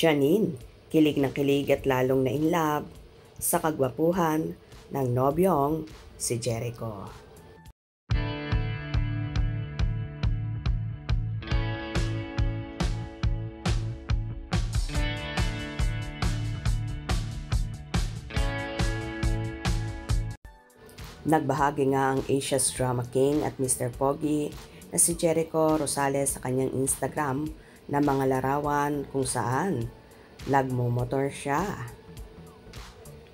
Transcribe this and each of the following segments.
Janine, kilig na kilig at lalong na in love sa kagwapuhan ng nobyong si Jericho. Nagbahagi nga ang Asia's Drama King at Mr. Pogi na si Jericho Rosales sa kanyang Instagram na mga larawan kung saan nagmumotor siya.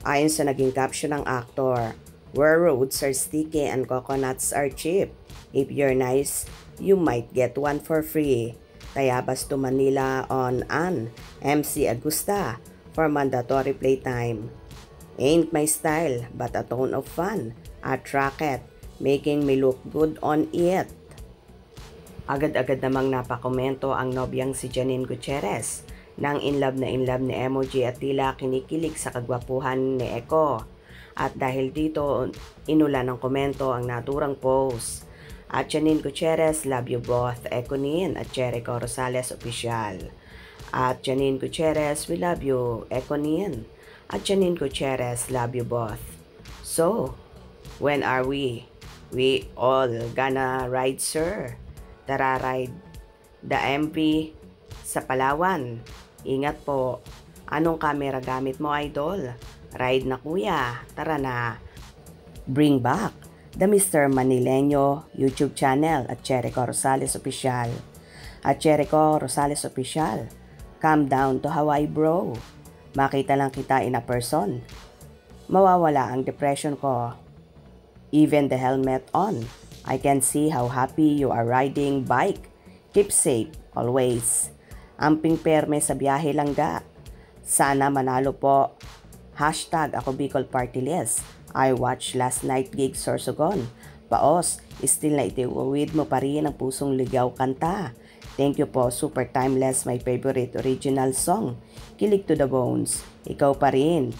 Ayon sa naging caption ng aktor, "Where roads are sticky and coconuts are cheap. If you're nice, you might get one for free. Tayabas to Manila on an MC Agusta for mandatory playtime. Ain't my style, but a tone of fun. At racket, making me look good on it." Agad-agad namang napakomento ang nobyang si Janine Gutierrez ng in love na emoji at tila kinikilig sa kagwapuhan ni Eko. At dahil dito, inulan ng komento ang naturang post. At Janine Gutierrez, love you both, Eko Nin at Jericho Rosales Official. At Janine Gutierrez, we love you, Eko Nin. At Janine Gutierrez, love you both. So, when are we? We all gonna ride, sir? Tara ride the MV sa Palawan. Ingat po. Anong camera gamit mo, idol? Ride na kuya. Tara na. Bring back the Mr. Manileño YouTube channel at Jericho Rosales Official. At Jericho Rosales Official, calm down to Hawaii, bro. Makita lang kita in a person, mawawala ang depression ko. Even the helmet on, I can see how happy you are riding bike. Keep safe always. Amping perme sa biyahe lang ga. Sana manalo po. Hashtag ako Bicol Party List. I watched last night gig Sorsogon. Paos, still na itiwawid mo pa rin ang pusong ligaw kanta. Thank you po, super timeless, my favorite original song. Kilig to the bones. Ikaw pa rin.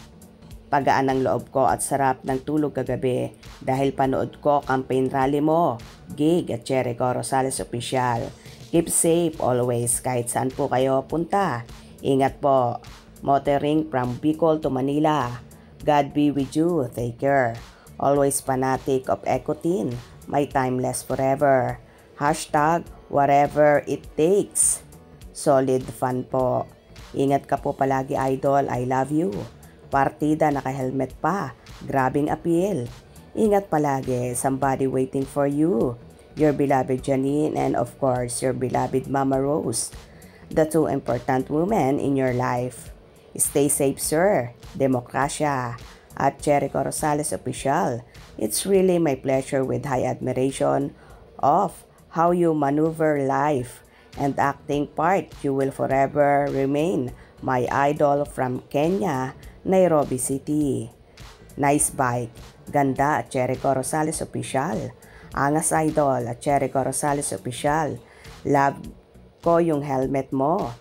Pagaan ang loob ko at sarap ng tulog kagabi dahil panood ko campaign rally mo, gig at Jericho Rosales Official. Keep safe always kahit saan po kayo punta. Ingat po. Motoring from Bicol to Manila. God be with you. Take care. Always fanatic of Ekotin. My timeless forever. Hashtag whatever it takes. Solid fun po. Ingat ka po palagi, idol. I love you. Partida naka-helmet pa. Grabing appeal. Ingat palagi. Somebody waiting for you. Your beloved Janine and of course your beloved Mama Rose. The two important women in your life. Stay safe, sir. Demokrasya. At Jericho Rosales Official. It's really my pleasure with high admiration of how you maneuver life and acting part. You will forever remain my idol from Kenya, Nairobi City. Nice bike. Ganda at Jericho Rosales Official. Angas idol at Jericho Rosales Official. Love ko yung helmet mo.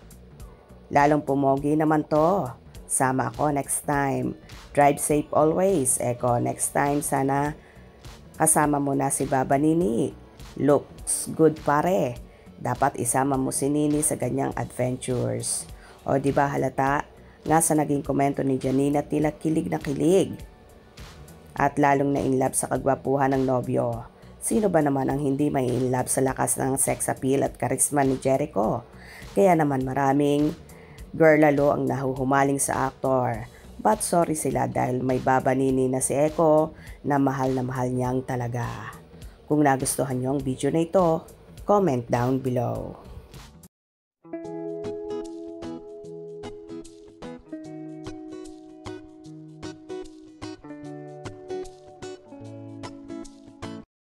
Lalong pumogi naman to. Sama ako next time. Drive safe always. Eko, next time sana kasama mo na si Baba Nini. Looks good pare. Dapat isama mo si Nini sa ganyang adventures. O diba halata? Nga sa naging komento ni Janine at tila kilig na kilig. At lalong na in love sa kagwapuhan ng nobyo. Sino ba naman ang hindi may in love sa lakas ng sex appeal at karisma ni Jericho? Kaya naman maraming girl lalo ang nahuhumaling sa aktor. But sorry sila dahil may babanini na si Eko na mahal niyang talaga. Kung nagustuhan niyo ang video na ito, comment down below.